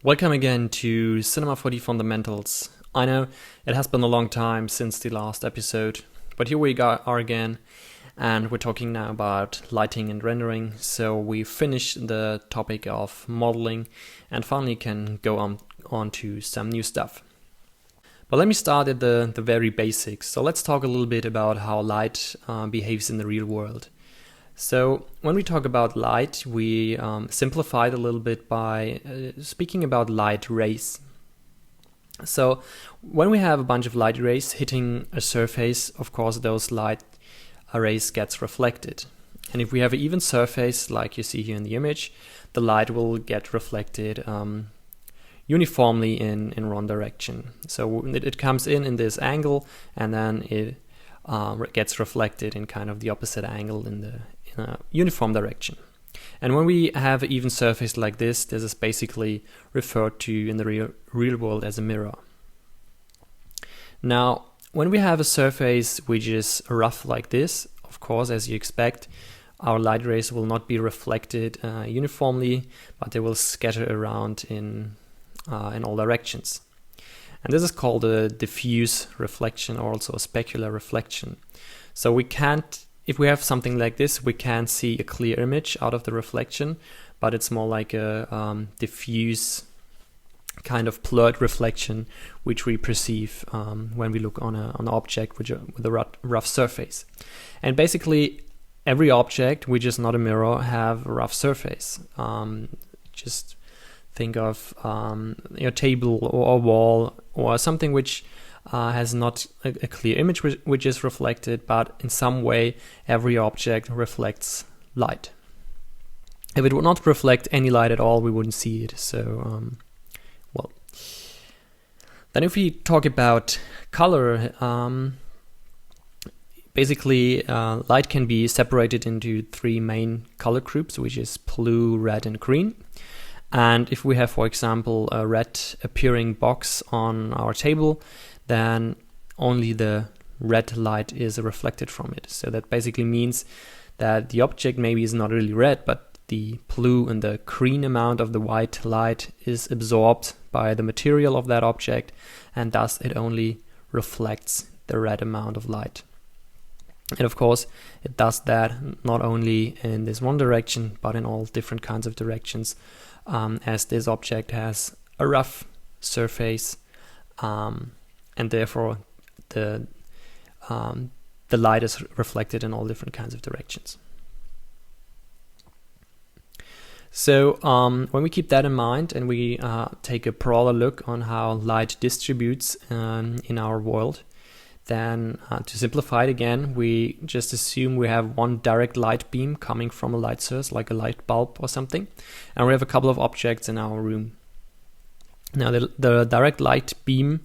Welcome again to Cinema4D Fundamentals. I know it has been a long time since the last episode, but here we are again, and we're talking now about lighting and rendering. So we finished the topic of modeling and finally can go on to some new stuff. But let me start at the very basics. So let's talk a little bit about how light behaves in the real world. So when we talk about light, we simplify it a little bit by speaking about light rays. So when we have a bunch of light rays hitting a surface, of course those light rays gets reflected. And if we have an even surface, like you see here in the image, the light will get reflected uniformly in one direction. So it comes in this angle, and then it gets reflected in kind of the opposite angle in a uniform direction. And when we have an even surface like this is basically referred to in the real world as a mirror. Now, when we have a surface which is rough like this, of course, as you expect, our light rays will not be reflected uniformly, but they will scatter around in all directions. And this is called a diffuse reflection, or also a specular reflection. So we can't, if we have something like this, we can't see a clear image out of the reflection, but it's more like a diffuse kind of blurred reflection, which we perceive when we look on an object with a rough surface. And basically, every object which is not a mirror have a rough surface. Just think of your table or a wall or something which has not a clear image which is reflected, but in some way every object reflects light. If it would not reflect any light at all, we wouldn't see it. So, well. Then if we talk about color, basically light can be separated into three main color groups, which is blue, red, and green. And if we have, for example, a red appearing box on our table, then only the red light is reflected from it. So that basically means that the object maybe is not really red, but the blue and the green amount of the white light is absorbed by the material of that object, and thus it only reflects the red amount of light. And of course, it does that not only in this one direction, but in all different kinds of directions, as this object has a rough surface, and therefore the light is reflected in all different kinds of directions. So when we keep that in mind and we take a broader look on how light distributes in our world, then to simplify it again, we just assume we have one direct light beam coming from a light source, like a light bulb or something, and we have a couple of objects in our room. Now the direct light beam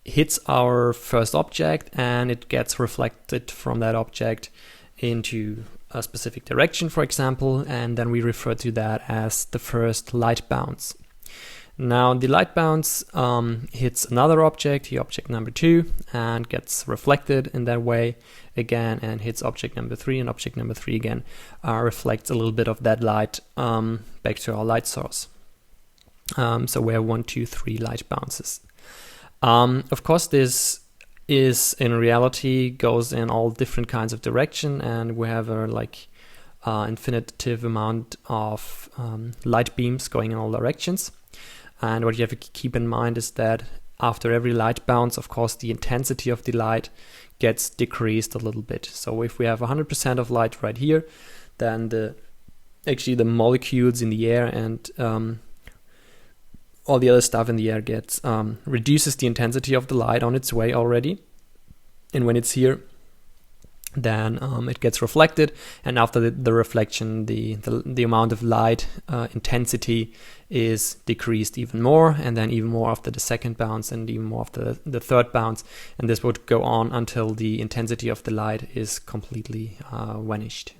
hits our first object, and it gets reflected from that object into a specific direction, for example, and then we refer to that as the first light bounce. Now the light bounce hits another object, the object number 2, and gets reflected in that way again, and hits object number 3, and object number 3 again reflects a little bit of that light back to our light source. So we have 1, 2, 3 light bounces. Of course, this is in reality goes in all different kinds of direction, and we have a infinitive amount of light beams going in all directions. And what you have to keep in mind is that after every light bounce, of course, the intensity of the light gets decreased a little bit. So if we have 100% of light right here, then the molecules in the air and all the other stuff in the air gets reduces the intensity of the light on its way already. And when it's here, then it gets reflected, and after the reflection, the amount of light intensity is decreased even more, and then even more after the second bounce, and even more after the third bounce, and this would go on until the intensity of the light is completely vanished.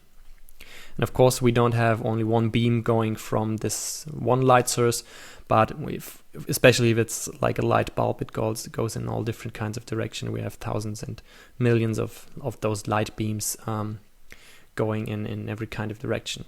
And of course, we don't have only one beam going from this one light source, but especially if it's like a light bulb, it goes in all different kinds of direction. We have thousands and millions of those light beams going in every kind of direction.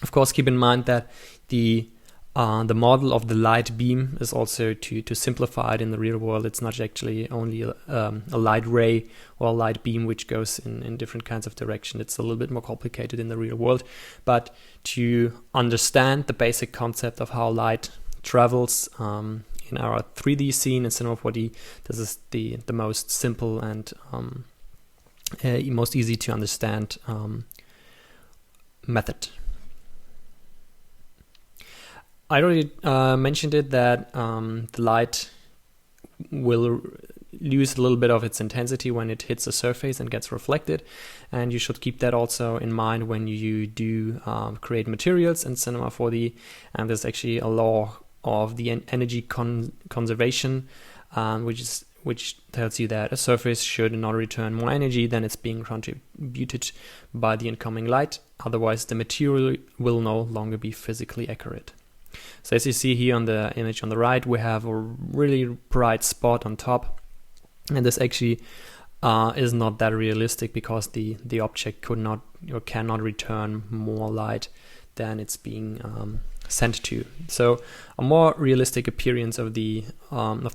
Of course, keep in mind that the the model of the light beam is also to simplify it in the real world. It's not actually only a light ray or a light beam which goes in different kinds of direction. It's a little bit more complicated in the real world. But to understand the basic concept of how light travels in our 3D scene in Cinema4D, this is the most simple and most easy to understand method. I already mentioned it that the light will lose a little bit of its intensity when it hits the surface and gets reflected, and you should keep that also in mind when you do create materials in Cinema4D. And there's actually a law of the energy conservation, which tells you that a surface should not return more energy than it's being contributed by the incoming light. Otherwise, the material will no longer be physically accurate. So as you see here on the image on the right, we have a really bright spot on top, and this actually is not that realistic because the object could not or cannot return more light than it's being sent to. So a more realistic appearance of the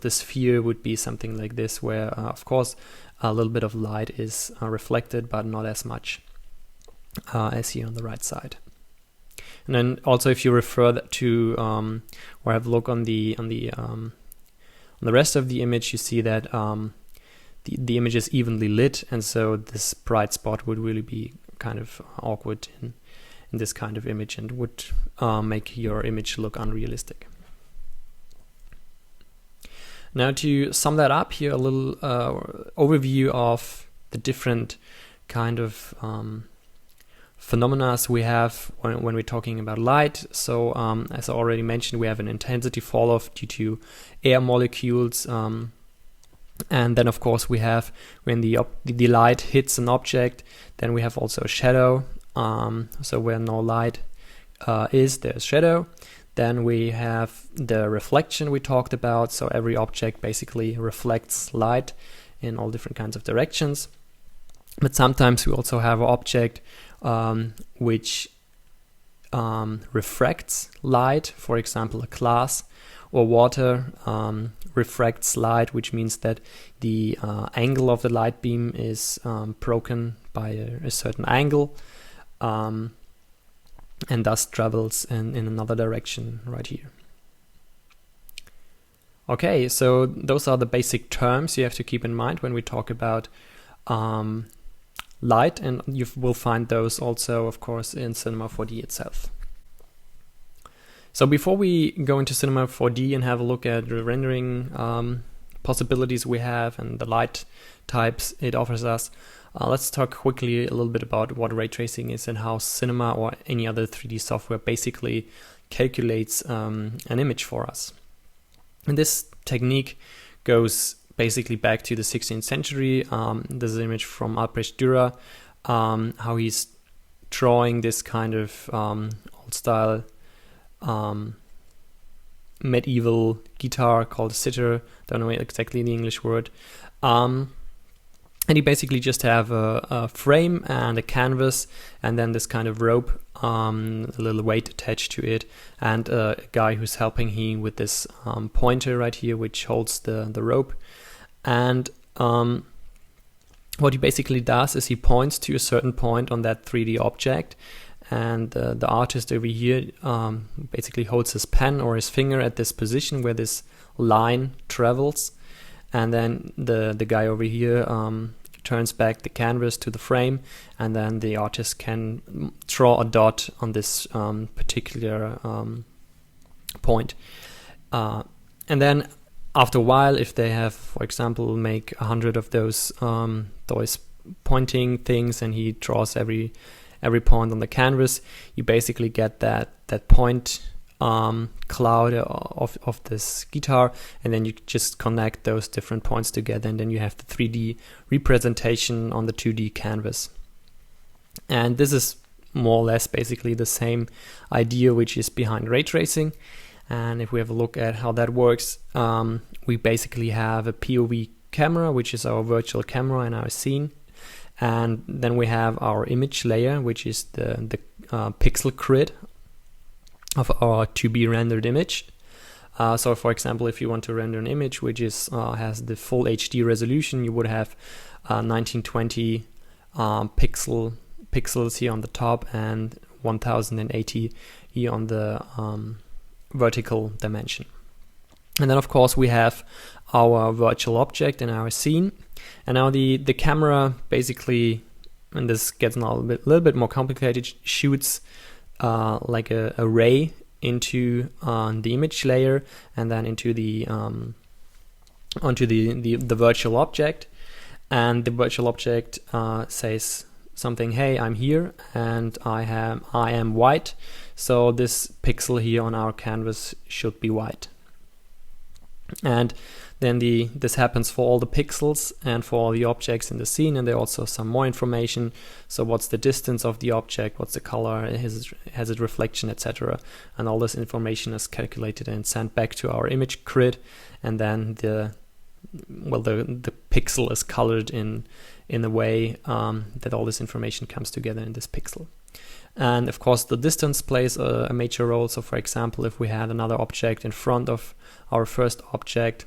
sphere would be something like this, where of course a little bit of light is reflected, but not as much as here on the right side. And then also, if you refer to or have a look on the rest of the image, you see that the image is evenly lit, and so this bright spot would really be kind of awkward in this kind of image and would make your image look unrealistic. Now, to sum that up here, a little overview of the different kind of phenomena we have when we're talking about light. So as I already mentioned, we have an intensity fall off due to air molecules, and then of course we have when the light hits an object, then we have also a shadow. So where no light is, there's shadow. Then we have the reflection we talked about. So every object basically reflects light in all different kinds of directions. But sometimes we also have an object which refracts light, for example a glass, or water refracts light, which means that the angle of the light beam is broken by a certain angle, and thus travels in another direction right here. Okay, so those are the basic terms you have to keep in mind when we talk about light, and you will find those also, of course, in Cinema4D itself. So before we go into Cinema4D and have a look at the rendering possibilities we have and the light types it offers us, let's talk quickly a little bit about what ray tracing is and how Cinema or any other 3D software basically calculates an image for us. And this technique goes basically back to the 16th century. This is an image from Albrecht Dürer, how he's drawing this kind of old style medieval guitar called a sitar. Don't know exactly the English word. And you basically just have a frame and a canvas, and then this kind of rope, a little weight attached to it, and a guy who's helping him with this pointer right here, which holds the rope. And what he basically does is he points to a certain point on that 3D object, and the artist over here basically holds his pen or his finger at this position where this line travels, and then the guy over here turns back the canvas to the frame, and then the artist can draw a dot on this particular point. And then after a while, if they have, for example, make 100 of those pointing things, and he draws every point on the canvas, you basically get that point cloud of this guitar, and then you just connect those different points together, and then you have the 3D representation on the 2D canvas. And this is more or less basically the same idea which is behind ray tracing. And if we have a look at how that works, we basically have a POV camera, which is our virtual camera in our scene, and then we have our image layer, which is the pixel grid. of our to be rendered image. So for example, if you want to render an image which is has the full HD resolution, you would have 1920 pixels here on the top and 1080 here on the vertical dimension. And then of course we have our virtual object in our scene. And now the camera basically, and this gets now a little bit more complicated, shoots like a ray into the image layer and then into the onto the virtual object, and the virtual object says something, hey, I'm here and I am white, so this pixel here on our canvas should be white. And then this happens for all the pixels and for all the objects in the scene, and there also some more information. So what's the distance of the object, what's the color, has it reflection, etc. And all this information is calculated and sent back to our image grid, and then the pixel is colored in a way that all this information comes together in this pixel. And of course the distance plays a major role. So for example, if we had another object in front of our first object,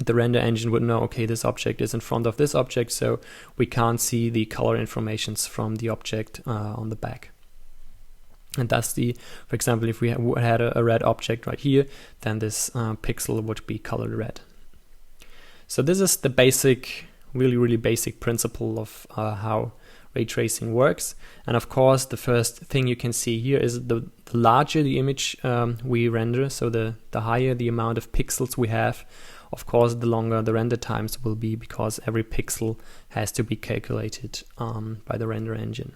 the render engine would know, okay, this object is in front of this object, so we can't see the color informations from the object on the back. And thus for example, if we had a red object right here, then this pixel would be colored red. So this is the basic, really basic principle of how ray tracing works. And of course, the first thing you can see here is the larger the image we render, so the higher the amount of pixels we have, of course, the longer the render times will be, because every pixel has to be calculated by the render engine.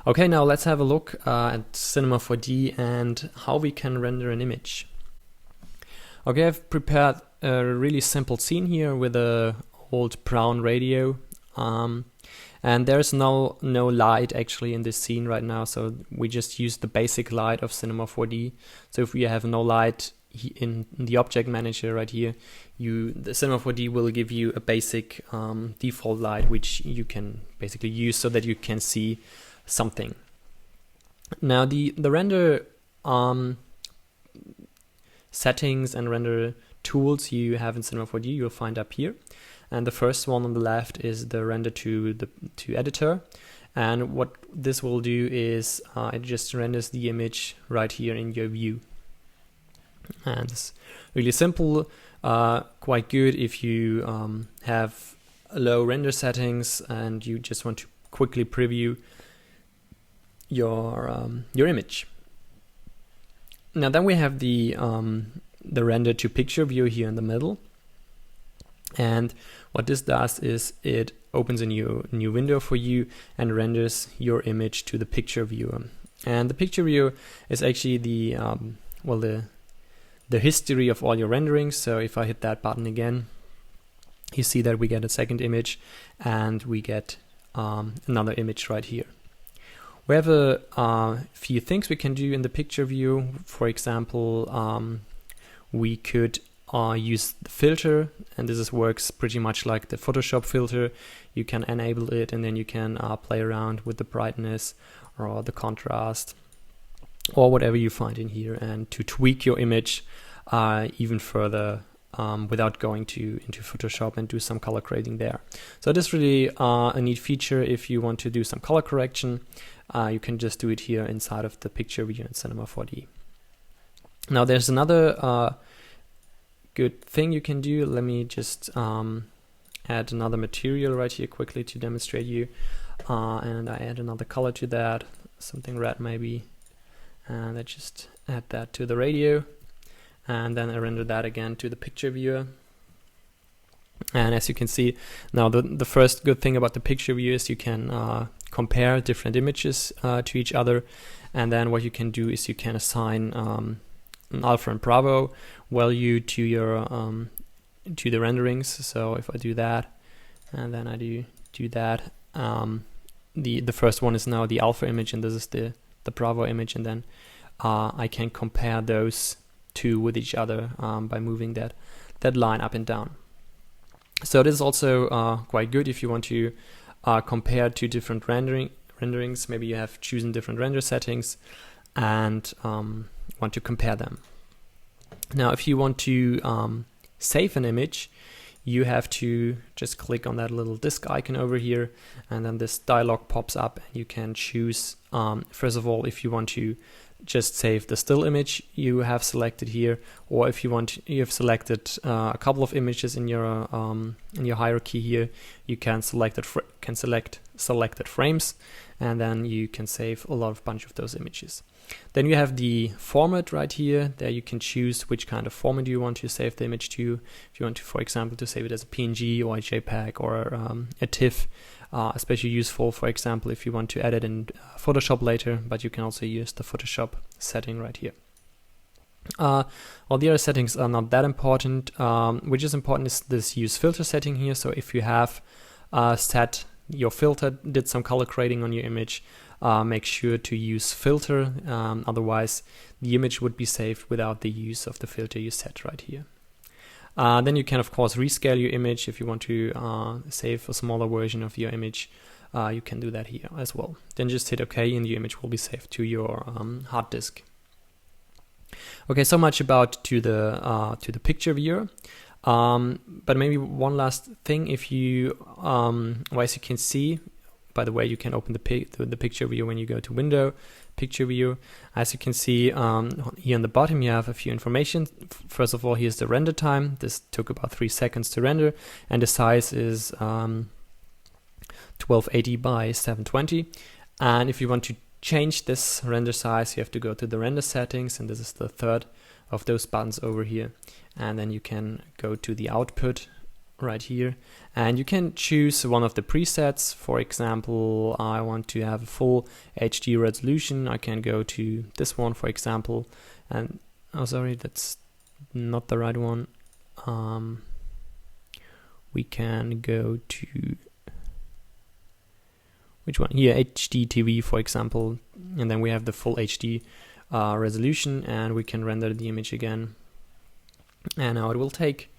Okay, now let's have a look at Cinema4D and how we can render an image. Okay, I've prepared a really simple scene here with a old brown radio, and there's no light actually in this scene right now, so we just use the basic light of Cinema4D. So if we have no light in the object manager right here, the Cinema4D will give you a basic default light which you can basically use so that you can see something. Now the render settings and render tools you have in Cinema4D you'll find up here. And the first one on the left is the render to editor. And what this will do is it just renders the image right here in your view. And it's really simple, quite good if you have low render settings and you just want to quickly preview your image. Now then we have the render to picture view here in the middle. And what this does is it opens a new window for you and renders your image to the picture viewer. And the picture viewer is actually the history of all your renderings. So if I hit that button again, you see that we get a second image and we get another image right here. We have a few things we can do in the picture view. For example, we could use the filter, and this works pretty much like the Photoshop filter. You can enable it and then you can play around with the brightness or the contrast or whatever you find in here, and to tweak your image even further without going into Photoshop and do some color grading there. So this is really a neat feature. If you want to do some color correction, you can just do it here inside of the picture view in Cinema4D. Now there's another good thing you can do. Let me just add another material right here quickly to demonstrate you, and I add another color to that, something red maybe, and I just add that to the radio, and then I render that again to the picture viewer. And as you can see now, the first good thing about the picture view is you can compare different images to each other, and then what you can do is you can assign an alpha and bravo value to your to the renderings. So if I do that and then I do that, the first one is now the alpha image and this is the bravo image, and then I can compare those two with each other by moving that line up and down. So this is also quite good if you want to compare two different render renderings. Maybe you have chosen different render settings and want to compare them. Now, if you want to save an image, you have to just click on that little disk icon over here, and then this dialog pops up, and you can choose, first of all, if you want to just save the still image you have selected here, or if you have selected a couple of images in your hierarchy here, you can select selected frames, and then you can save a bunch of those images. Then you have the format right here. There you can choose which kind of format you want to save the image to. If you want to, for example, to save it as a PNG or a JPEG or a TIFF, especially useful, for example, if you want to edit in Photoshop later, but you can also use the Photoshop setting right here. All the other settings are not that important. Which is important is this use filter setting here. So if you have set your filter, did some color grading on your image, make sure to use filter, otherwise the image would be saved without the use of the filter you set right here. Then you can of course rescale your image. If you want to save a smaller version of your image, you can do that here as well. Then just hit OK and your image will be saved to your hard disk. Okay, so much about to the picture viewer. But maybe one last thing, if you, as you can see, by the way, you can open the picture view when you go to Window, Picture View. As you can see here on the bottom, you have a few information. First of all, here's the render time. This took about 3 seconds to render, and the size is 1280 by 720. And if you want to change this render size, you have to go to the render settings, and this is the third of those buttons over here. And then you can go to the output right here, and you can choose one of the presets. For example, I want to have a full HD resolution. I can go to this one, for example, and oh, sorry, that's not the right one. We can go to which one here, HD TV, for example, and then we have the full HD resolution, and we can render the image again. And now it will take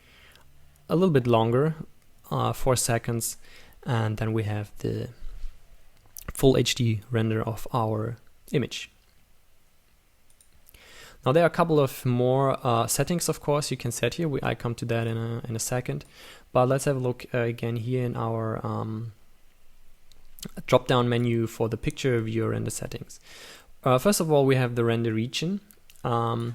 a little bit longer, 4 seconds, and then we have the full HD render of our image. Now there are a couple of more settings, of course, you can set here. I come to that in a second, but let's have a look again here in our drop-down menu for the picture viewer and the settings. First of all, we have the render region. The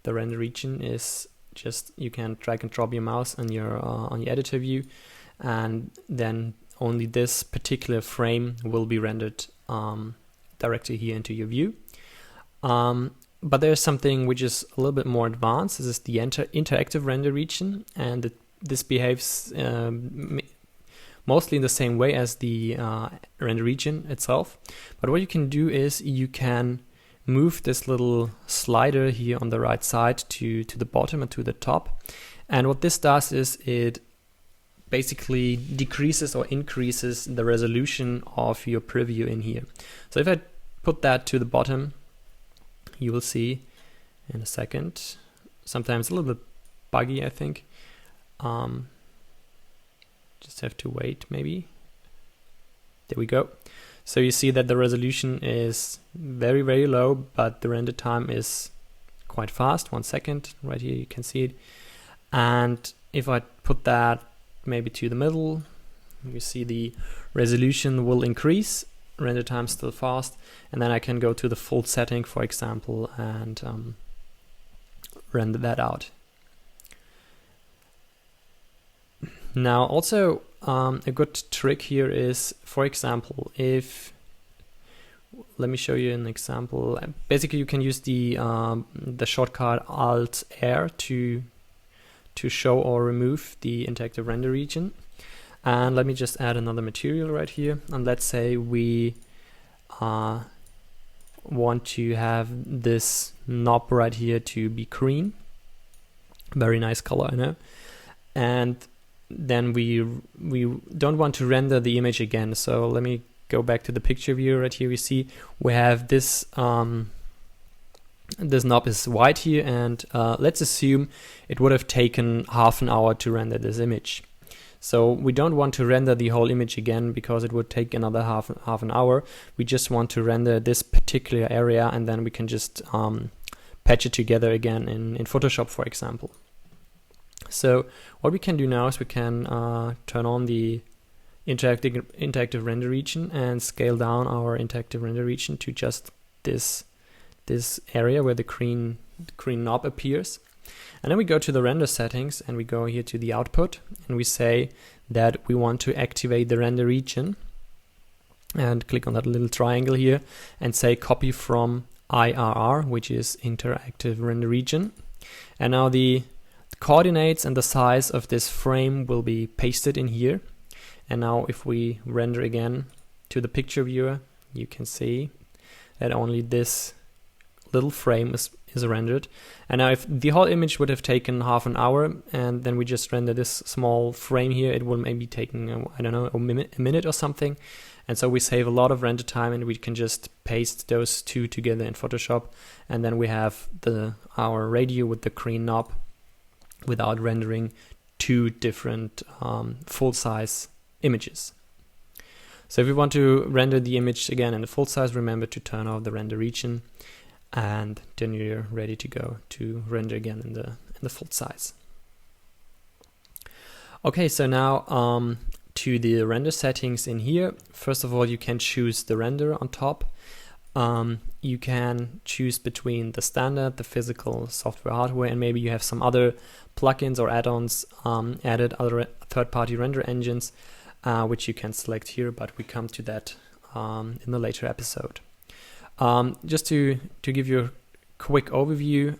render region is just, you can drag and drop your mouse on your editor view, and then only this particular frame will be rendered directly here into your view. But there's something which is a little bit more advanced. This is the interactive render region, and this behaves mostly in the same way as the render region itself. But what you can do is you can move this little slider here on the right side to the bottom and to the top. And what this does is it basically decreases or increases the resolution of your preview in here. So if I put that to the bottom, you will see in a second, sometimes a little bit buggy, I think. Just have to wait maybe. There we go. So you see that the resolution is very, very low, but the render time is quite fast, 1 second. Right here you can see it. And if I put that maybe to the middle, you see the resolution will increase, render time still fast, and then I can go to the full setting, for example, and render that out. Now also a good trick here is, for example, if, let me show you an example. Basically you can use the shortcut Alt-R to show or remove the interactive render region. And let me just add another material right here, and let's say we want to have this knob right here to be green. Very nice color, I know. And then we don't want to render the image again. So let me go back to the picture view. Right here we see we have this this knob is white here, and let's assume it would have taken half an hour to render this image. So we don't want to render the whole image again because it would take another half an hour. We just want to render this particular area, and then we can just patch it together again in Photoshop, for example. So what we can do now is we can turn on the interactive render region and scale down our interactive render region to just this area where the green knob appears. And then we go to the render settings and we go here to the output, and we say that we want to activate the render region, and click on that little triangle here and say copy from IRR, which is interactive render region. And now the coordinates and the size of this frame will be pasted in here. And now if we render again to the picture viewer, you can see that only this little frame is rendered. And now if the whole image would have taken half an hour and then we just render this small frame here, it will maybe taking, I don't know, a minute or something. And so we save a lot of render time, and we can just paste those two together in Photoshop, and then we have our radio with the green knob without rendering two different full-size images. So if you want to render the image again in the full size, remember to turn off the render region, and then you're ready to go to render again in the full size. Okay, so now to the render settings in here. First of all, you can choose the render on top. You can choose between the standard, the physical, software, hardware, and maybe you have some other plugins or add-ons added, other third-party render engines, which you can select here, but we come to that in the later episode. Just to give you a quick overview,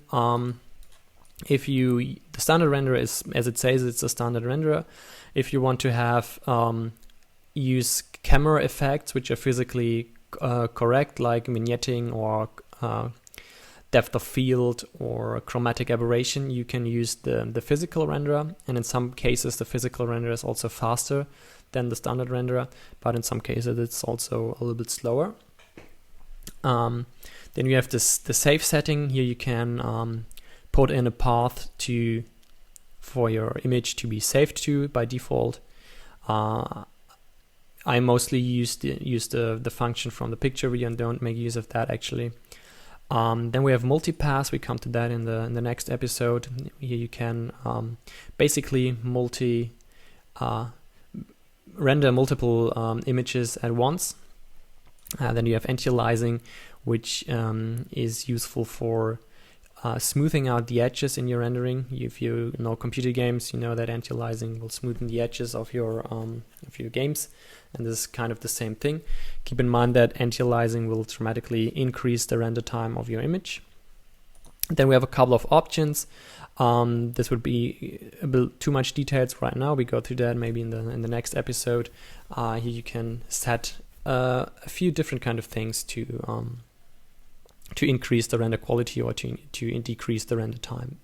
the standard renderer is, as it says, it's a standard renderer. If you want to have use camera effects which are physically correct, like vignetting or depth of field or chromatic aberration, you can use the physical renderer, and in some cases the physical renderer is also faster than the standard renderer, but in some cases it's also a little bit slower. Then you have the save setting. Here you can put in a path for your image to be saved to by default. I mostly use the function from the picture view and don't make use of that actually. Then we have multipass. We come to that in the next episode. Here you can basically render multiple images at once. Then you have anti-aliasing, which is useful for smoothing out the edges in your rendering. If you know computer games, you know that anti-aliasing will smoothen the edges of your games, and this is kind of the same thing. Keep in mind that anti-aliasing will dramatically increase the render time of your image. Then we have a couple of options. This would be a bit too much details right now. We go through that maybe in the next episode. Here you can set a few different kind of things to increase the render quality or to decrease the render time.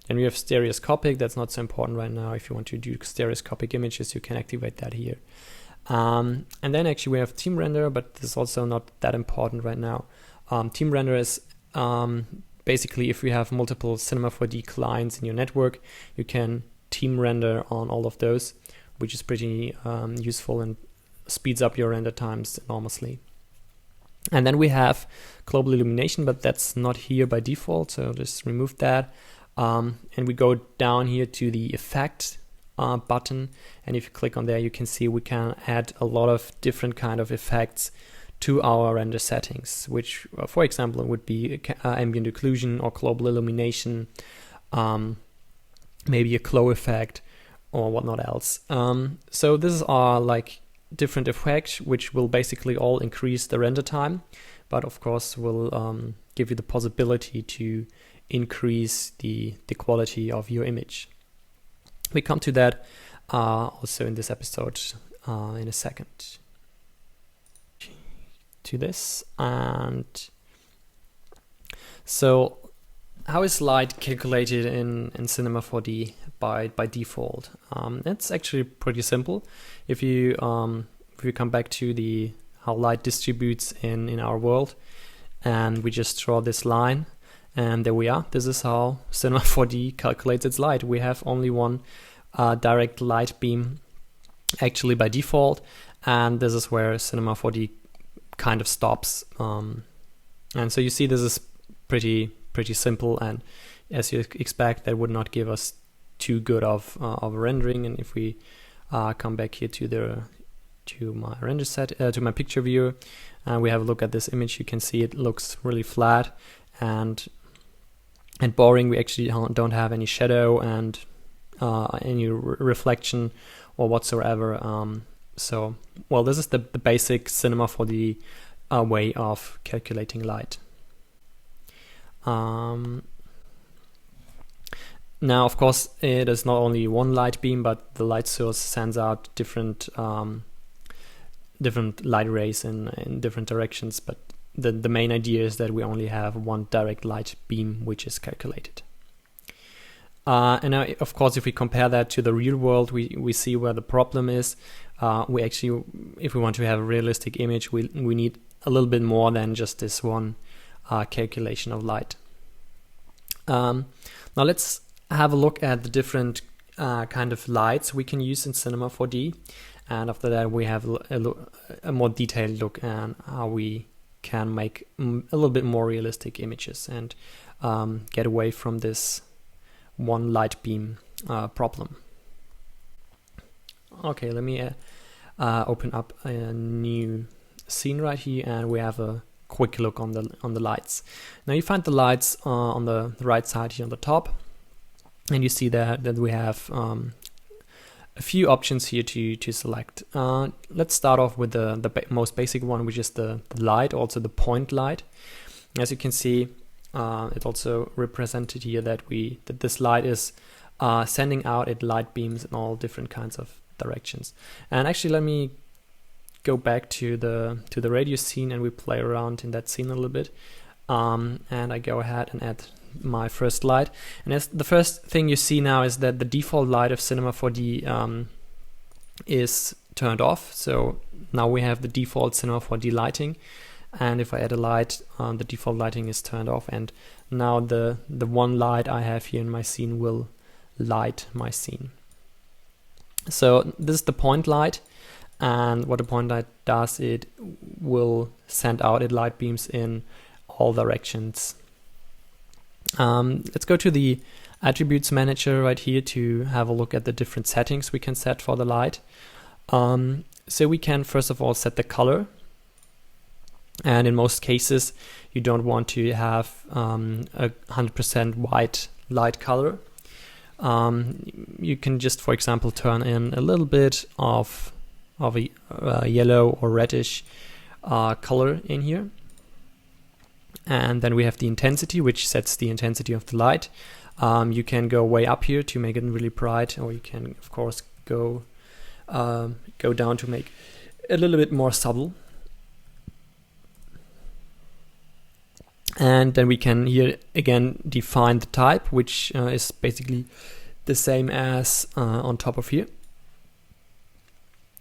Then we have stereoscopic. That's not so important right now. If you want to do stereoscopic images, you can activate that here. And then actually we have team render, but this is also not that important right now. Team render is basically if you have multiple Cinema4D clients in your network, you can team render on all of those, which is pretty useful and speeds up your render times enormously. And then we have Global Illumination, but that's not here by default, so just remove that. And we go down here to the Effect button, and if you click on there, you can see we can add a lot of different kind of effects to our render settings, which, for example, would be ambient occlusion or global illumination, maybe a glow effect or whatnot else. So this are like different effects which will basically all increase the render time, but of course will give you the possibility to increase the quality of your image. We come to that also in this episode in a second. To this, and so how is light calculated in Cinema4D by default? It's actually pretty simple. If you come back to how light distributes in our world, and we just draw this line, and there we are. This is how Cinema4D calculates its light. We have only one direct light beam actually by default, and this is where Cinema4D kind of stops. And so you see this is pretty simple, and as you expect, that would not give us too good of a rendering. And if we come back here to my render set, to my picture viewer, and we have a look at this image, you can see it looks really flat and boring. We actually don't have any shadow and any reflection or whatsoever. So, well, this is the basic Cinema4D way of calculating light. Now, of course, it is not only one light beam, but the light source sends out different light rays in different directions. But the main idea is that we only have one direct light beam which is calculated. And now, of course, if we compare that to the real world, we see where the problem is. We actually, if we want to have a realistic image, we need a little bit more than just this one calculation of light. Now let's have a look at the different kind of lights we can use in Cinema4D, and after that we have a more detailed look at how we can make a little bit more realistic images and get away from this one light beam problem. Okay, let me open up a new scene right here, and we have a quick look on the lights. Now you find the lights on the right side here on the top, and you see that we have a few options here to select. Let's start off with the most basic one, which is the light, also the point light. As you can see, it also represented here that this light is sending out its light beams in all different kinds of directions. And actually, let me go back to the radio scene, and we play around in that scene a little bit. And I go ahead and add my first light, and as the first thing you see now is that the default light of Cinema4D is turned off. So now we have the default Cinema4D lighting, and if I add a light, the default lighting is turned off, and now the one light I have here in my scene will light my scene. So this is the point light, and what the point light does, it will send out its light beams in all directions. Let's go to the attributes manager right here to have a look at the different settings we can set for the light. So we can first of all set the color, and in most cases you don't want to have a 100% white light color. You can just, for example, turn in a little bit of a yellow or reddish color in here. And then we have the intensity, which sets the intensity of the light. You can go way up here to make it really bright, or you can, of course, go down to make it a little bit more subtle. And then we can here again define the type, which is basically the same as on top of here.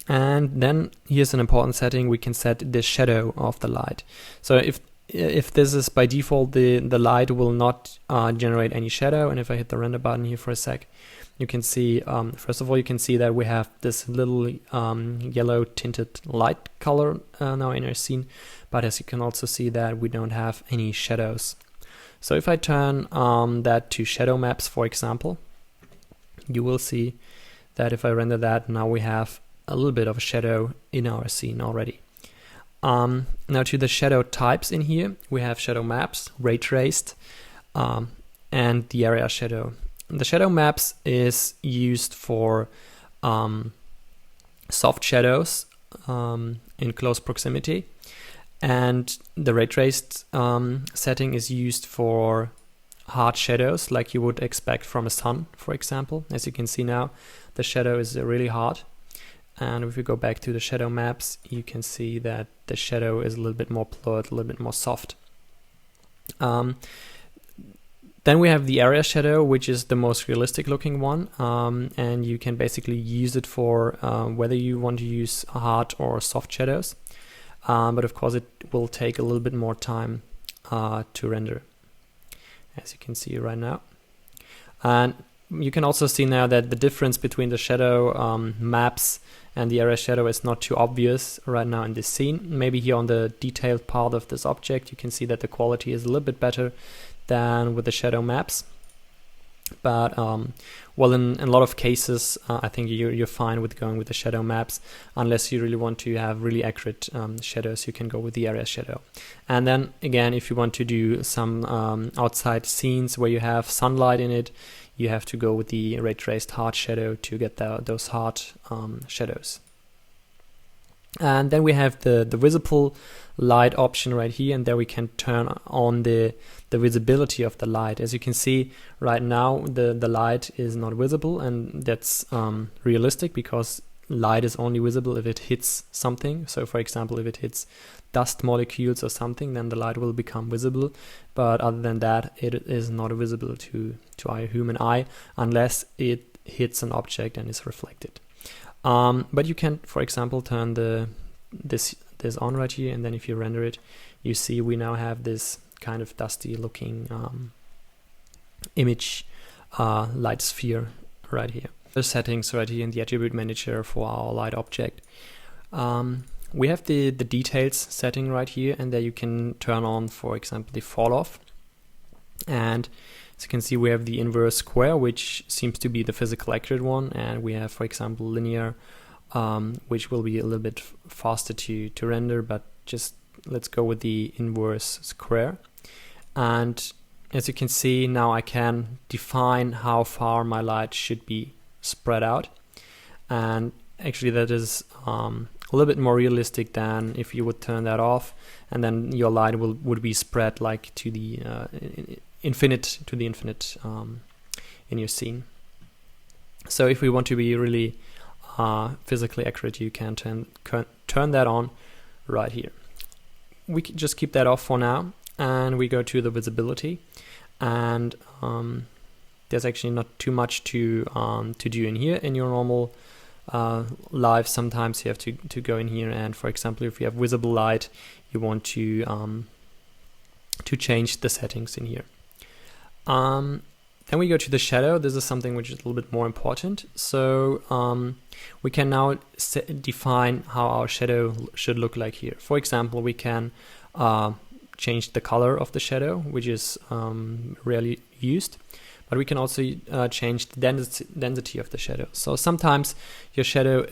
And then here's an important setting: we can set the shadow of the light. So if this is by default, the light will not generate any shadow. And if I hit the render button here for a sec, you can see, first of all, you can see that we have this little yellow tinted light color now in our scene. But as you can also see that we don't have any shadows. So if I turn that to shadow maps, for example, you will see that if I render that, now we have a little bit of a shadow in our scene already. Now to the shadow types in here, we have shadow maps, Raytraced, and the area shadow. The shadow maps is used for soft shadows in close proximity, and the Raytraced setting is used for hard shadows like you would expect from a sun, for example. As you can see now, the shadow is really hard. And if we go back to the shadow maps, you can see that the shadow is a little bit more blurred, a little bit more soft. Then we have the area shadow, which is the most realistic looking one. And you can basically use it for whether you want to use hard or soft shadows. But of course, it will take a little bit more time to render, as you can see right now. And You can also see now that the difference between the shadow maps and the area shadow is not too obvious right now in this scene. Maybe here on the detailed part of this object you can see that the quality is a little bit better than with the shadow maps. But well, in a lot of cases I think you're fine with going with the shadow maps. Unless you really want to have really accurate shadows, you can go with the area shadow. And then again, if you want to do some outside scenes where you have sunlight in it, you have to go with the ray traced hard shadow to get those hard shadows. And then we have the visible light option right here, and there we can turn on the visibility of the light. As you can see right now, the light is not visible, and that's realistic because light is only visible if it hits something. So for example, if it hits dust molecules or something, then the light will become visible. But other than that, it is not visible to our human eye unless it hits an object and is reflected. But you can, for example, turn this on right here, and then if you render it, you see we now have this kind of dusty looking image light sphere right here. The settings right here in the attribute manager for our light object. We have the details setting right here, and there you can turn on, for example, the fall off. And as you can see, we have the inverse square, which seems to be the physical accurate one, and we have, for example, linear, which will be a little bit faster to render, but just let's go with the inverse square. And as you can see, now I can define how far my light should be spread out, and actually that is a little bit more realistic than if you would turn that off, and then your light would be spread like to the infinite in your scene. So if we want to be really physically accurate, you can turn that on right here. We can just keep that off for now, and we go to the visibility, and there's actually not too much to do in here. In your normal live, sometimes you have to go in here, and for example, if you have visible light, you want to change the settings in here. Then we go to the shadow. This is something which is a little bit more important. So we can now define how our shadow should look like here. For example, we can change the color of the shadow, which is rarely used, but we can also change the density of the shadow. So sometimes your shadow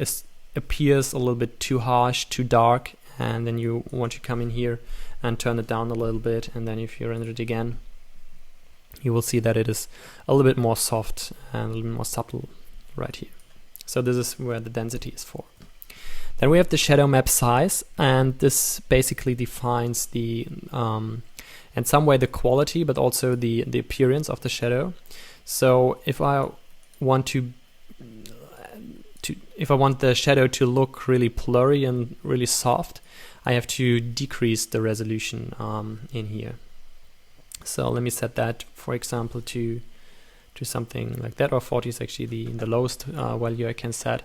appears a little bit too harsh, too dark, and then you want to come in here and turn it down a little bit, and then if you render it again, you will see that it is a little bit more soft and a little bit more subtle right here. So this is where the density is for. Then we have the shadow map size, and this basically defines the in some way the quality, but also the appearance of the shadow. So if I want the shadow to look really blurry and really soft, I have to decrease the resolution in here. So let me set that, for example, to something like that, or 40 is actually the lowest value I can set.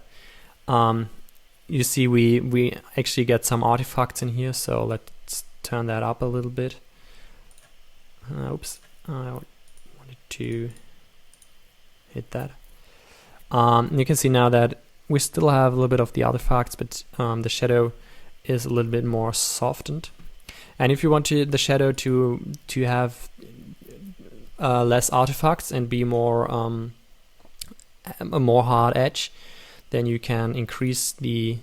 You see we actually get some artifacts in here, so let's turn that up a little bit. Oops, I wanted to hit that. You can see now that we still have a little bit of the artifacts, but the shadow is a little bit more softened. And if you want the shadow to have less artifacts and be more a more hard edge, then you can increase the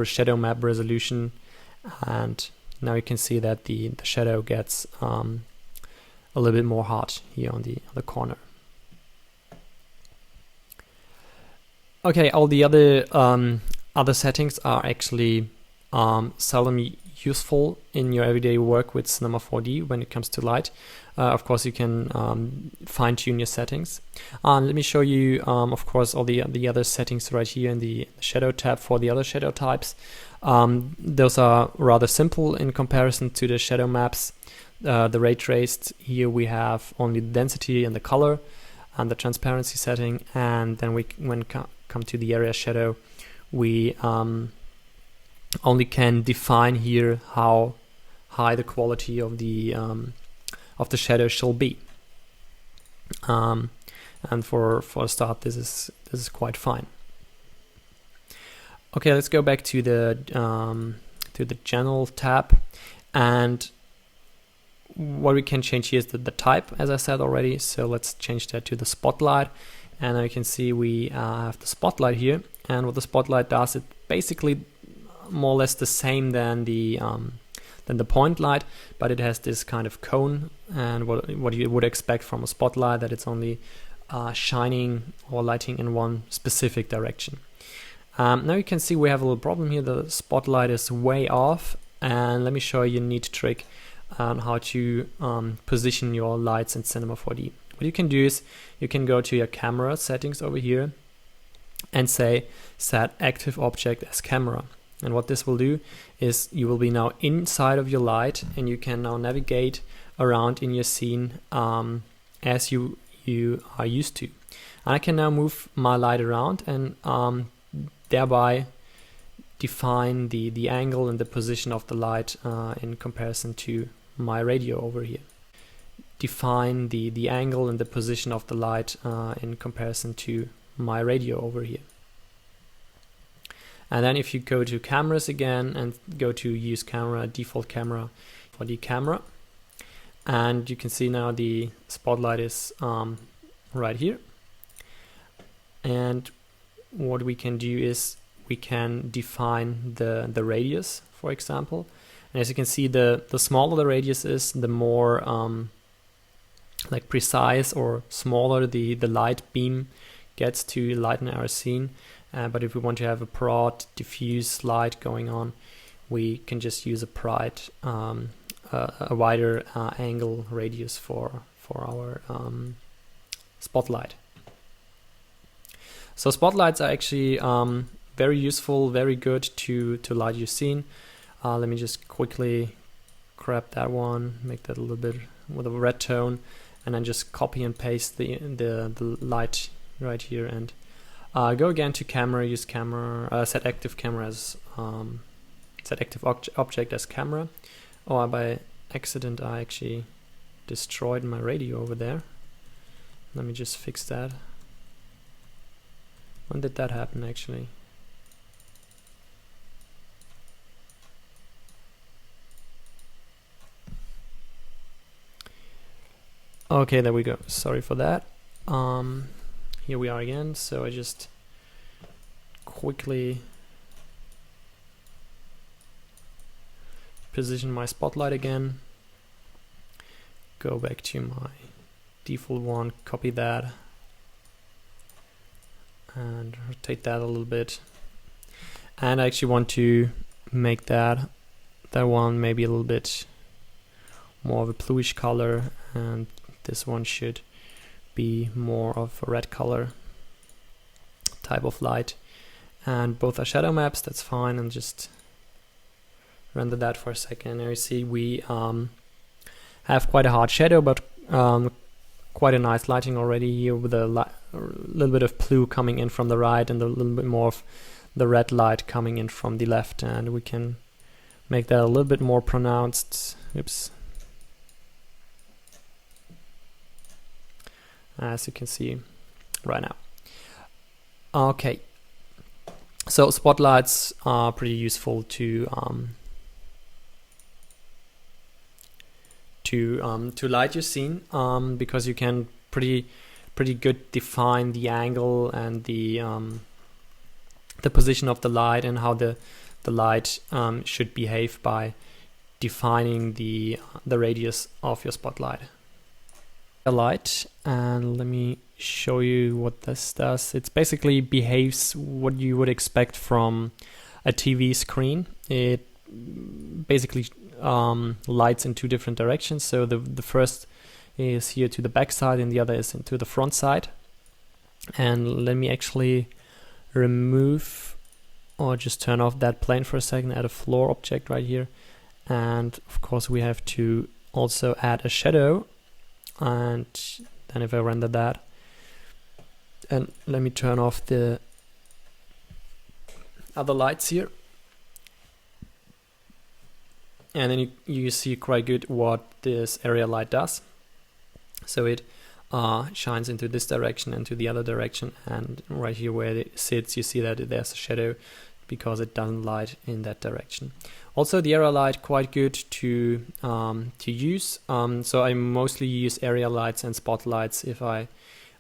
shadow map resolution, and now you can see that the shadow gets a little bit more hard here on the corner. Okay, all the other settings are actually seldom useful in your everyday work with Cinema4D when it comes to light. Of course, you can fine-tune your settings. Let me show you, of course, all the other settings right here in the shadow tab for the other shadow types. Those are rather simple in comparison to the shadow maps. The ray traced, here we have only the density and the color and the transparency setting, and then when come to the area shadow, we only can define here how high the quality of the shadow shall be. and for a start this is quite fine. Okay, let's go back to the general tab, and what we can change here is the type, as I said already. So let's change that to the spotlight, and now you can see we have the spotlight here, and what the spotlight does, it basically more or less the same than the point light, but it has this kind of cone, and what you would expect from a spotlight, that it's only shining or lighting in one specific direction. Now you can see we have a little problem here. The spotlight is way off, and let me show you a neat trick on how to position your lights in Cinema4D. What you can do is you can go to your camera settings over here and say set active object as camera. And what this will do is you will be now inside of your light, and you can now navigate around in your scene as you are used to. And I can now move my light around and thereby define the angle and the position of the light in comparison to my radio over here. Define the angle and the position of the light in comparison to my radio over here. And then if you go to cameras again and go to use camera, default camera for the camera, and you can see now the spotlight is right here. And what we can do is we can define the radius, for example. And as you can see, the smaller the radius is, the more like precise or smaller the light beam gets to lighten our scene. But if we want to have a broad, diffuse light going on, we can just use a wider angle radius for our spotlight. So spotlights are actually very useful, very good to light your scene. Let me just quickly grab that one, make that a little bit with a red tone, and then just copy and paste the light right here, and go again to camera, use camera, set active camera as set active object as camera. Oh, by accident I actually destroyed my radio over there. Let me just fix that. When did that happen actually? Okay, there we go. Sorry for that. Here we are again. So I just quickly position my spotlight again. Go back to my default one, copy that, and rotate that a little bit. And I actually want to make that one maybe a little bit more of a bluish color, and this one should be more of a red color type of light. And both are shadow maps, that's fine, and just render that for a second. Now you see we have quite a hard shadow, but quite a nice lighting already here, with a little bit of blue coming in from the right and a little bit more of the red light coming in from the left, and we can make that a little bit more pronounced. Oops. As you can see right now. Okay, so spotlights are pretty useful to light your scene, because you can pretty good define the angle and the position of the light, and how the light should behave by defining the radius of your spotlight. A light, and let me show you what this does. It basically behaves what you would expect from a TV screen. It basically lights in two different directions. So the first is here to the back side, and the other is into the front side. And let me actually remove or just turn off that plane for a second, add a floor object right here. And of course we have to also add a shadow. And then if I render that, and let me turn off the other lights here, and then you see quite good what this area light does. So it shines into this direction and to the other direction, and right here where it sits you see that there's a shadow because it doesn't light in that direction. Also the area light quite good to use, so I mostly use area lights and spotlights if I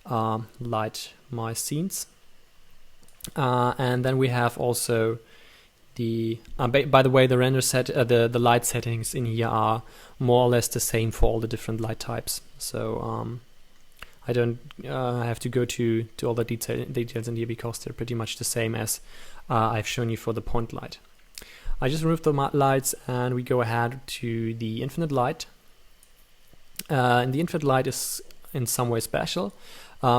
light my scenes. And then we have also the by the way, the render set the light settings in here are more or less the same for all the different light types, so I don't have to go to all the details in here because they're pretty much the same as I've shown you for the point light. I just removed the lights and we go ahead to the infinite light. And the infinite light is in some way special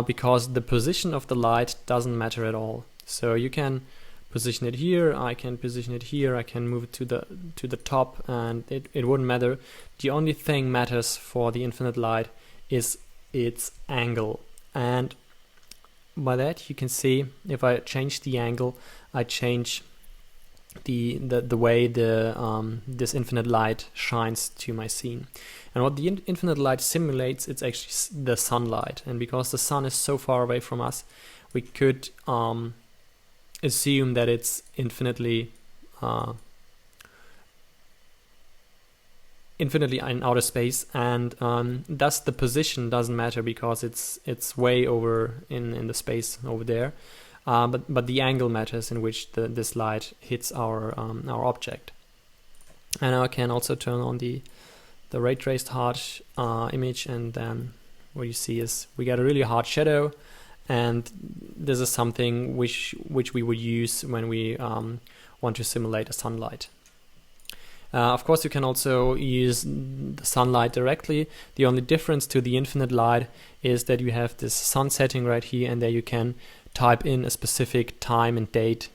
because the position of the light doesn't matter at all. So you can position it here, I can position it here, I can move it to the top, and it wouldn't matter. The only thing matters for the infinite light is its angle, and by that you can see if I change the angle, I change the way this infinite light shines to my scene. And what the infinite light simulates, it's actually the sunlight, and because the sun is so far away from us, we could assume that it's infinitely in outer space, and thus the position doesn't matter because it's way over in the space over there, but the angle matters in which this light hits our object. And now I can also turn on the ray traced hard image, and then what you see is we get a really hard shadow, and this is something which we would use when we want to simulate a sunlight. Of course you can also use the sunlight directly. The only difference to the infinite light is that you have this sun setting right here, and there you can type in a specific time and date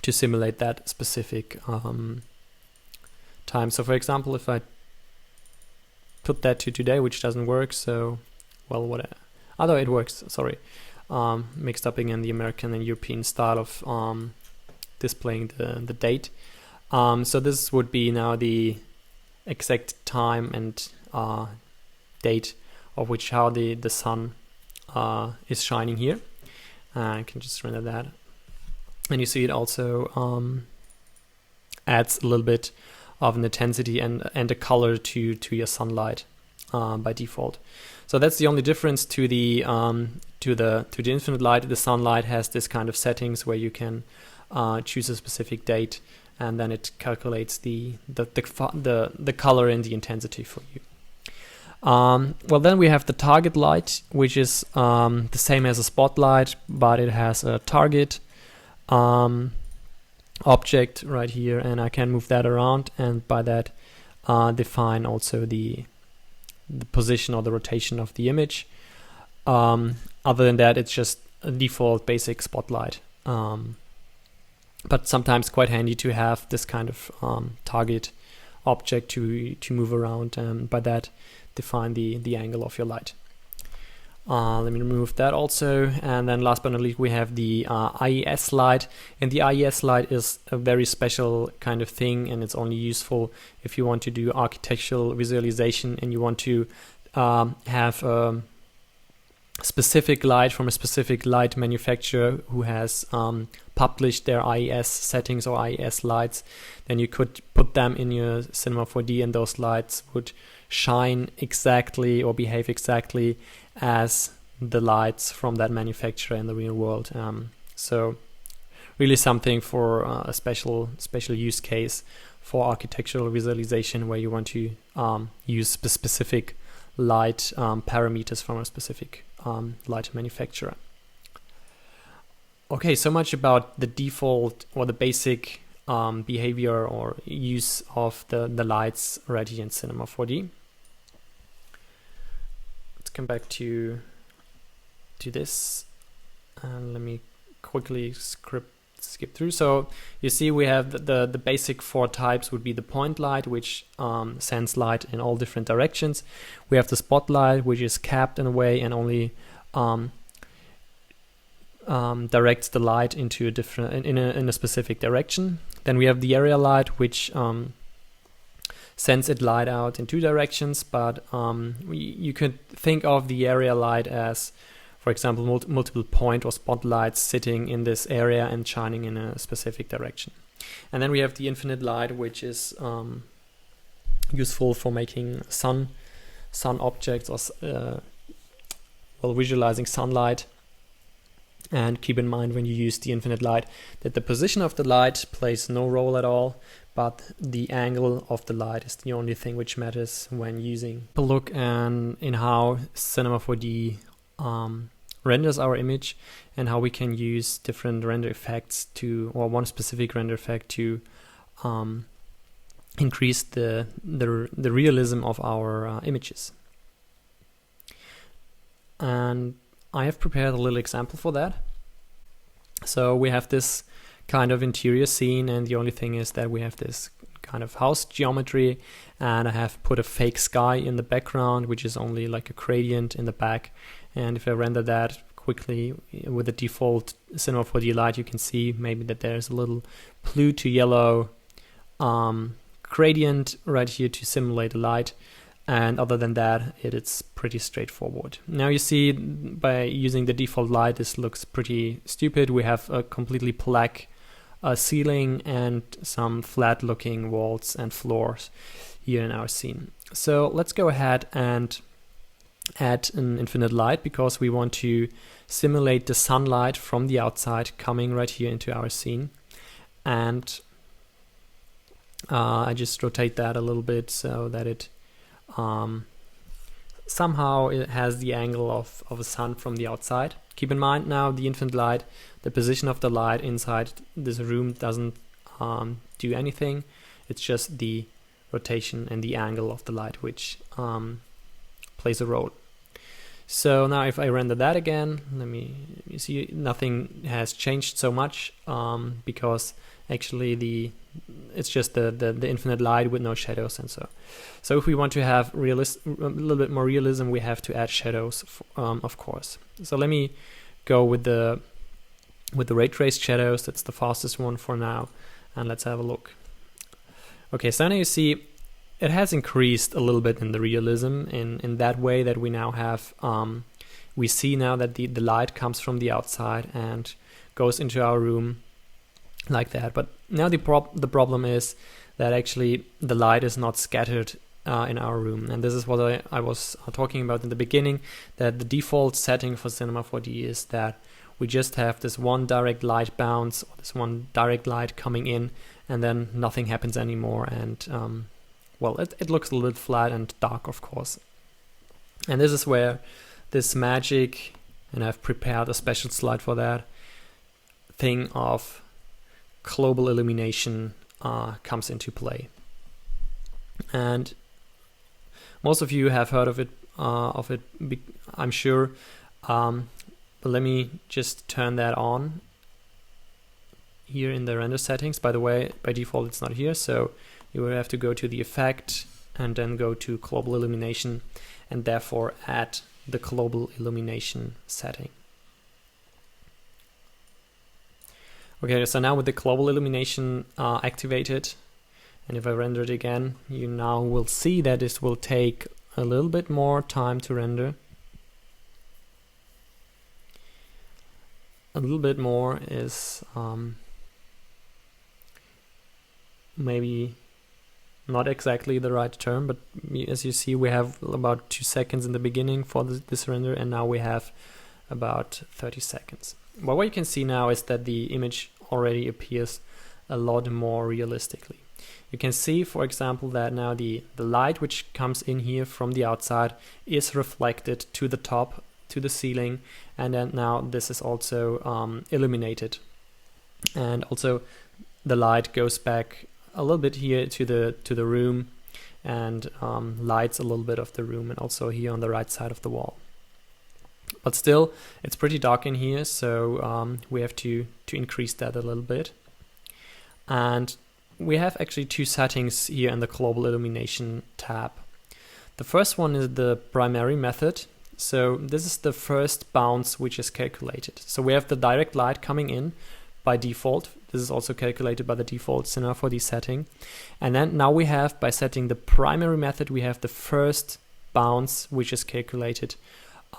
to simulate that specific time. So for example, if I put that to today, which doesn't work, so well, whatever. Although it works, sorry. Mixed up again the American and European style of displaying the date. So this would be now the exact time and date of which how the sun is shining here. I can just render that, and you see it also adds a little bit of an intensity and a color to your sunlight by default. So that's the only difference to the infinite light. The sunlight has this kind of settings where you can choose a specific date, and then it calculates the color and the intensity for you. Well, then we have the target light, which is the same as a spotlight, but it has a target object right here, and I can move that around, and by that define also the position or the rotation of the image. Other than that, it's just a default basic spotlight. But sometimes quite handy to have this kind of target object to move around, and by that define the angle of your light. Let me remove that also, and then last but not least we have the IES light, and the IES light is a very special kind of thing, and it's only useful if you want to do architectural visualization and you want to have a specific light from a specific light manufacturer who has published their IES settings or IES lights. Then you could put them in your Cinema4D, and those lights would shine exactly or behave exactly as the lights from that manufacturer in the real world. So really something for a special use case for architectural visualization, where you want to use specific light parameters from a specific light manufacturer. Okay, so much about the default or the basic behavior or use of the lights right here in Cinema4D. Let's come back to this, and let me quickly skip through. So you see we have the basic four types would be the point light, which sends light in all different directions. We have the spotlight, which is capped in a way and only directs the light into a different in a specific direction. Then we have the area light, which sends its light out in two directions, but you could think of the area light as, for example, multiple point or spotlights sitting in this area and shining in a specific direction. And then we have the infinite light, which is useful for making sun objects or visualizing sunlight. And keep in mind when you use the infinite light that the position of the light plays no role at all, but the angle of the light is the only thing which matters when using. A look in how Cinema4D renders our image and how we can use different render effects or one specific render effect to increase the realism of our images. And I have prepared a little example for that. So we have this kind of interior scene, and the only thing is that we have this kind of house geometry, and I have put a fake sky in the background, which is only like a gradient in the back. And if I render that quickly with the default Cinema4D light, you can see maybe that there's a little blue to yellow gradient right here to simulate the light. And other than that, it's pretty straightforward. Now you see, by using the default light, this looks pretty stupid. We have a completely black ceiling and some flat looking walls and floors here in our scene. So let's go ahead and add an infinite light, because we want to simulate the sunlight from the outside coming right here into our scene. And I just rotate that a little bit so that it somehow it has the angle of a sun from the outside. Keep in mind now the infinite light, the position of the light inside this room doesn't do anything. It's just the rotation and the angle of the light which plays a role. So now if I render that again, you see nothing has changed so much because actually it's just the infinite light with no shadows and so. So if we want to have a little bit more realism, we have to add shadows, of course. So let me go with the ray trace shadows. That's the fastest one for now, and let's have a look. Okay, so now you see it has increased a little bit in the realism in that way that we now have we see now that the light comes from the outside and goes into our room like that. But now the problem is that actually the light is not scattered in our room, and this is what I was talking about in the beginning, that the default setting for Cinema4D is that we just have this one direct light bounce, or this one direct light coming in, and then nothing happens anymore, and well, it looks a little bit flat and dark, of course. And this is where this magic, and I've prepared a special slide for that, thing of Global Illumination comes into play. And most of you have heard of it, I'm sure. But let me just turn that on here in the render settings. By the way, by default it's not here, so you will have to go to the effect and then go to Global Illumination, and therefore add the Global Illumination setting. Okay, so now with the Global Illumination activated, and if I render it again, you now will see that this will take a little bit more time to render. A little bit more is maybe not exactly the right term, but as you see, we have about 2 seconds in the beginning for this render, and now we have about 30 seconds. But what you can see now is that the image already appears a lot more realistically. You can see, for example, that now the light which comes in here from the outside is reflected to the top, to the ceiling, and then now this is also illuminated. And also the light goes back a little bit here to the room and lights a little bit of the room, and also here on the right side of the wall. But still, it's pretty dark in here, so we have to increase that a little bit. And we have actually 2 settings here in the Global Illumination tab. The first one is the primary method. So this is the first bounce which is calculated. So we have the direct light coming in by default. This is also calculated by the default Cinema4D setting. And then now we have, by setting the primary method, we have the first bounce, which is calculated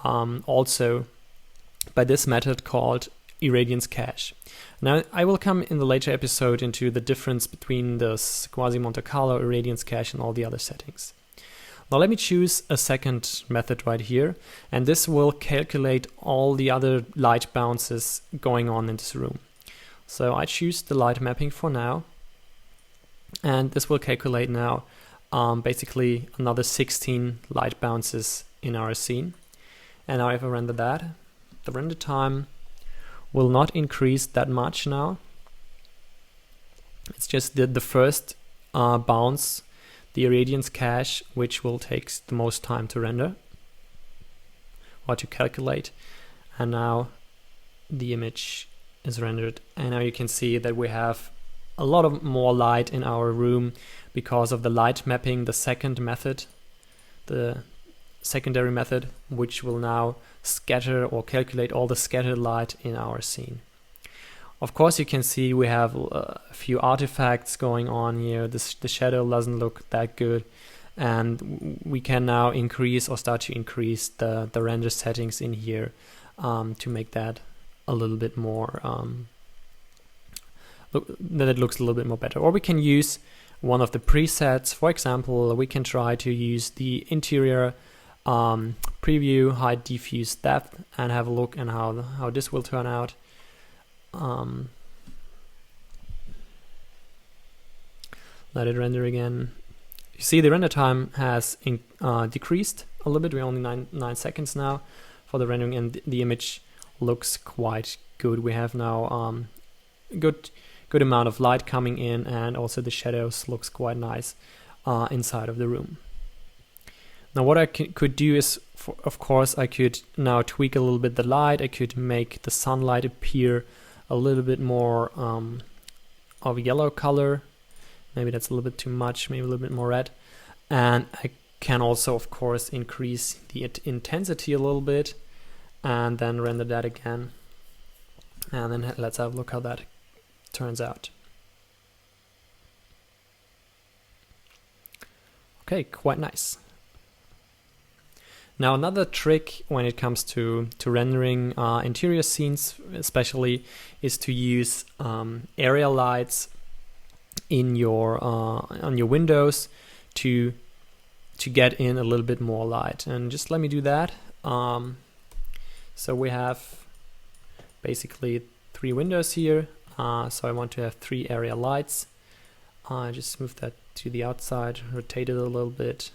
also by this method called irradiance cache. Now I will come in the later episode into the difference between this quasi-Monte Carlo, irradiance cache, and all the other settings. Now let me choose a second method right here, and this will calculate all the other light bounces going on in this room. So I choose the light mapping for now, and this will calculate now basically another 16 light bounces in our scene. And now if I render that, the render time will not increase that much now. It's just the first bounce, the irradiance cache, which will take the most time to render or to calculate. And now the image is rendered, and now you can see that we have a lot of more light in our room because of the light mapping, the second method, the secondary method, which will now scatter or calculate all the scattered light in our scene. Of course, you can see we have a few artifacts going on here. The shadow doesn't look that good, and we can now increase or start to increase the render settings in here to make that a little bit more that it looks a little bit more better. Or we can use one of the presets. For example, we can try to use the interior preview, hide diffuse depth, and have a look at how this will turn out. Let it render again. You see the render time has decreased a little bit. We're only 9 seconds now for the rendering, and the image looks quite good. We have now good amount of light coming in, and also the shadows looks quite nice inside of the room. Now what I could do is, of course, I could now tweak a little bit the light. I could make the sunlight appear a little bit more of a yellow color. Maybe that's a little bit too much, maybe a little bit more red. And I can also, of course, increase the intensity a little bit and then render that again. And then let's have a look how that turns out. Okay, quite nice. Now another trick when it comes to rendering interior scenes especially is to use area lights in your on your windows to get in a little bit more light. And just let me do that. So we have basically 3 windows here. So I want to have 3 area lights. Just move that to the outside, rotate it a little bit,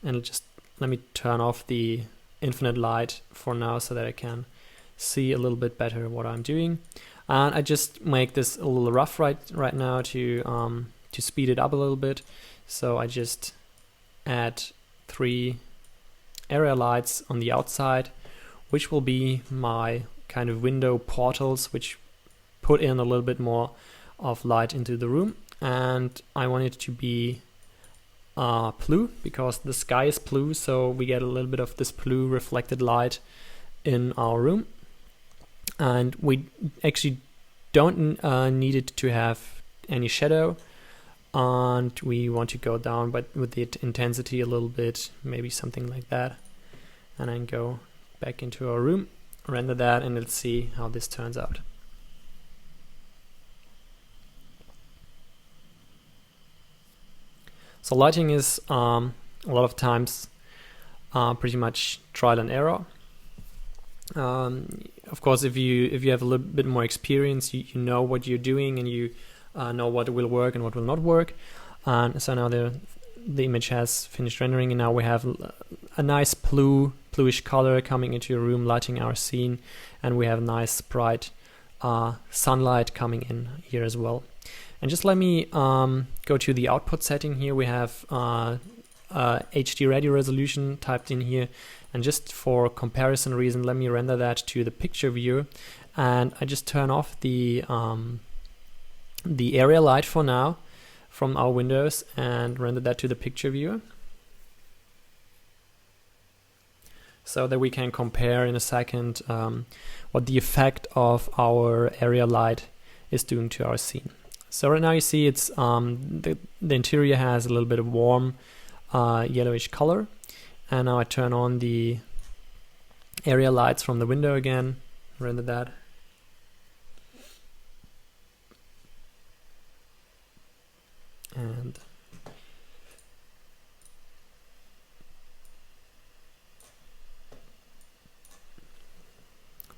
and just let me turn off the infinite light for now so that I can see a little bit better what I'm doing. And I just make this a little rough right now to speed it up a little bit. So I just add 3 area lights on the outside, which will be my kind of window portals, which put in a little bit more of light into the room. And I want it to be blue because the sky is blue, so we get a little bit of this blue reflected light in our room. And we actually don't need it to have any shadow, and we want to go down but with the intensity a little bit, maybe something like that, and then go back into our room, render that, and let's see how this turns out. So lighting is a lot of times pretty much trial and error. Of course, if you have a little bit more experience, you know what you're doing, and you know what will work and what will not work. And so now the image has finished rendering, and now we have a nice bluish color coming into your room, lighting our scene, and we have nice bright sunlight coming in here as well. And just let me go to the output setting here. We have HD radio resolution typed in here, and just for comparison reason, let me render that to the picture view. And I just turn off the area light for now from our windows and render that to the picture view, so that we can compare in a second what the effect of our area light is doing to our scene. So right now you see it's the interior has a little bit of warm yellowish color, and now I turn on the area lights from the window again, render that. And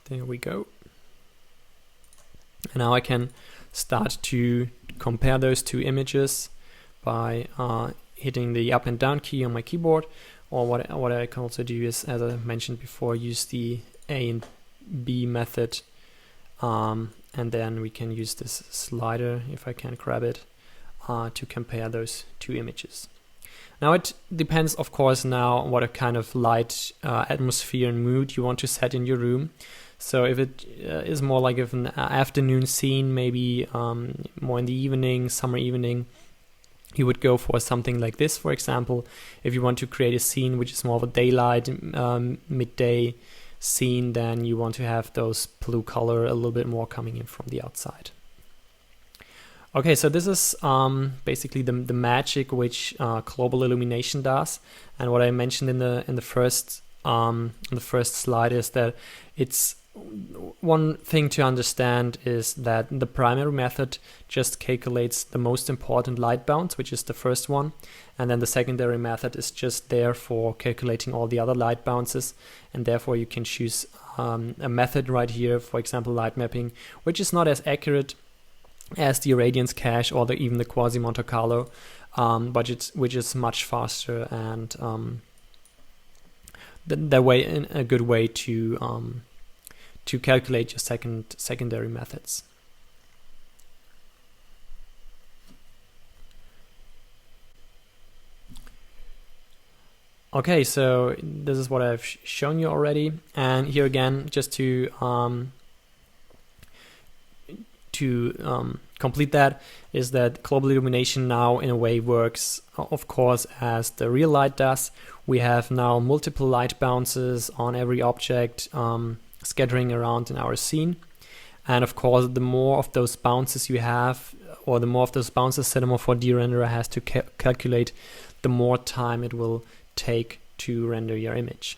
there we go. And now I can start to compare those two images by hitting the up and down key on my keyboard, or what I can also do is, as I mentioned before, use the A and B method, and then we can use this slider, if I can grab it, to compare those two images. Now it depends, of course, now what a kind of light atmosphere and mood you want to set in your room. So if it is more like an afternoon scene, maybe more in the evening, summer evening, you would go for something like this, for example. If you want to create a scene which is more of a daylight, midday scene, then you want to have those blue color a little bit more coming in from the outside. Okay, so this is basically the magic which Global Illumination does, and what I mentioned in the first slide is that it's one thing to understand is that the primary method just calculates the most important light bounce, which is the first one, and then the secondary method is just there for calculating all the other light bounces, and therefore you can choose a method right here, for example light mapping, which is not as accurate as the irradiance cache or even the quasi Monte Carlo, but which is much faster and a good way to calculate your secondary methods. Okay, so this is what I've shown you already, and here again, just to complete that, is that Global Illumination now in a way works, of course, as the real light does. We have now multiple light bounces on every object, scattering around in our scene, and of course the more of those bounces you have, or the more of those bounces Cinema4D renderer has to calculate, the more time it will take to render your image.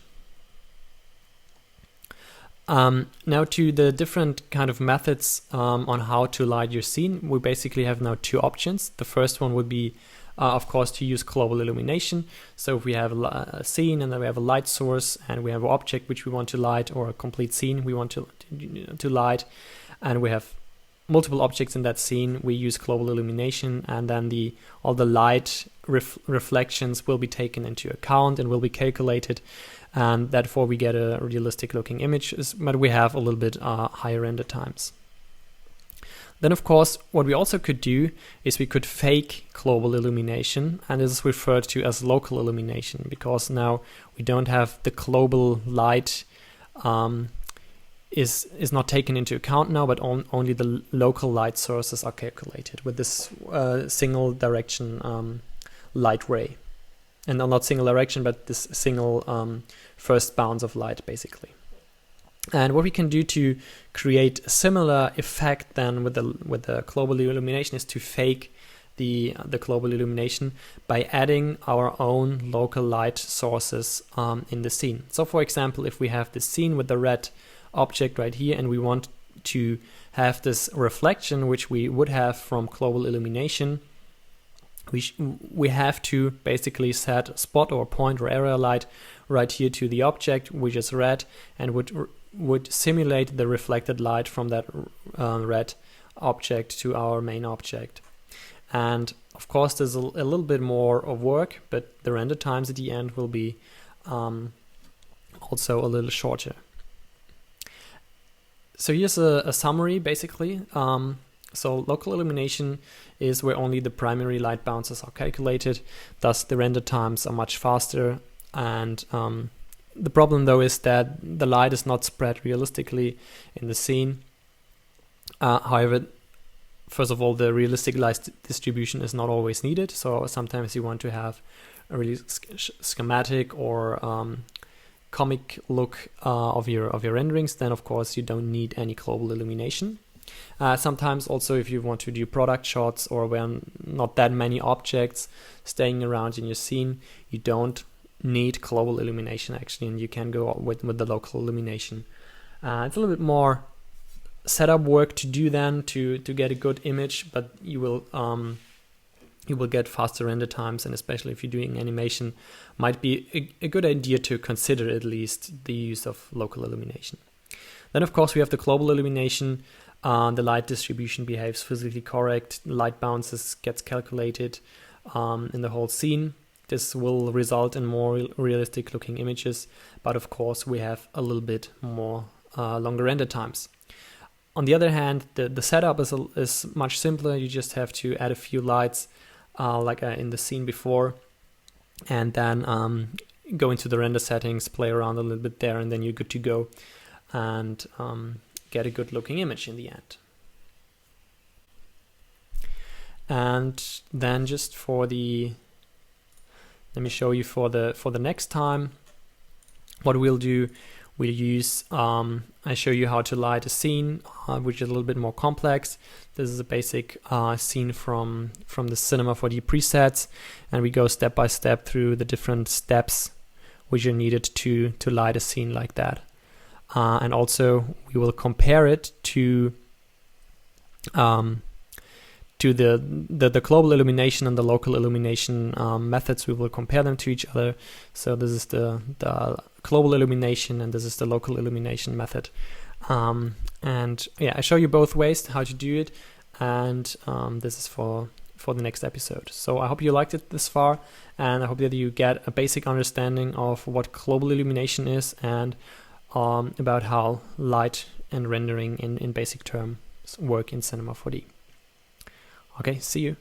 Now to the different kind of methods on how to light your scene. We basically have now two options. The first one would be of course to use Global Illumination. So if we have a scene and then we have a light source and we have an object which we want to light, or a complete scene we want to light, and we have multiple objects in that scene, we use Global Illumination, and then all the light reflections will be taken into account and will be calculated, and therefore we get a realistic looking image, but we have a little bit higher render times. Then of course what we also could do is we could fake Global Illumination, and this is referred to as local illumination, because now we don't have the global light is not taken into account now, but only the local light sources are calculated with this single direction light ray. And not single direction, but this single first bounce of light, basically. And what we can do to create a similar effect then with the Global Illumination is to fake the Global Illumination by adding our own local light sources in the scene. So for example, if we have this scene with the red object right here, and we want to have this reflection which we would have from Global Illumination, we have to basically set a spot or point or area light right here to the object, which is red, and would simulate the reflected light from that red object to our main object. And of course there's a little bit more of work, but the render times at the end will be also a little shorter. So here's a summary basically. So local illumination is where only the primary light bounces are calculated, thus the render times are much faster, and the problem though is that the light is not spread realistically in the scene. However, first of all, the realistic light distribution is not always needed, so sometimes you want to have a really schematic or comic look of your renderings, then of course you don't need any Global Illumination. Sometimes also if you want to do product shots or when not that many objects staying around in your scene, you don't need global illumination actually, and you can go with the local illumination. It's a little bit more setup work to do then to get a good image, but you will get faster render times, and especially if you're doing animation, might be a good idea to consider at least the use of local illumination. Then of course we have the global illumination. The light distribution behaves physically correct, light bounces gets calculated in the whole scene. This will result in more realistic looking images, but of course we have a little bit more longer render times. On the other hand, the setup is much simpler. You just have to add a few lights like in the scene before, and then go into the render settings, play around a little bit there, and then you're good to go and get a good looking image in the end. And then just let me show you for the next time what we'll do. We'll use I show you how to light a scene, which is a little bit more complex. This is a basic scene from the Cinema4D presets, and we go step by step through the different steps which are needed to light a scene like that. And also we will compare it to the global illumination and the local illumination methods. We will compare them to each other. So this is the global illumination and this is the local illumination method. And yeah, I show you both ways how to do it, and this is for the next episode. So I hope you liked it this far, and I hope that you get a basic understanding of what global illumination is and about how light and rendering in basic terms work in Cinema4D. Okay, see you.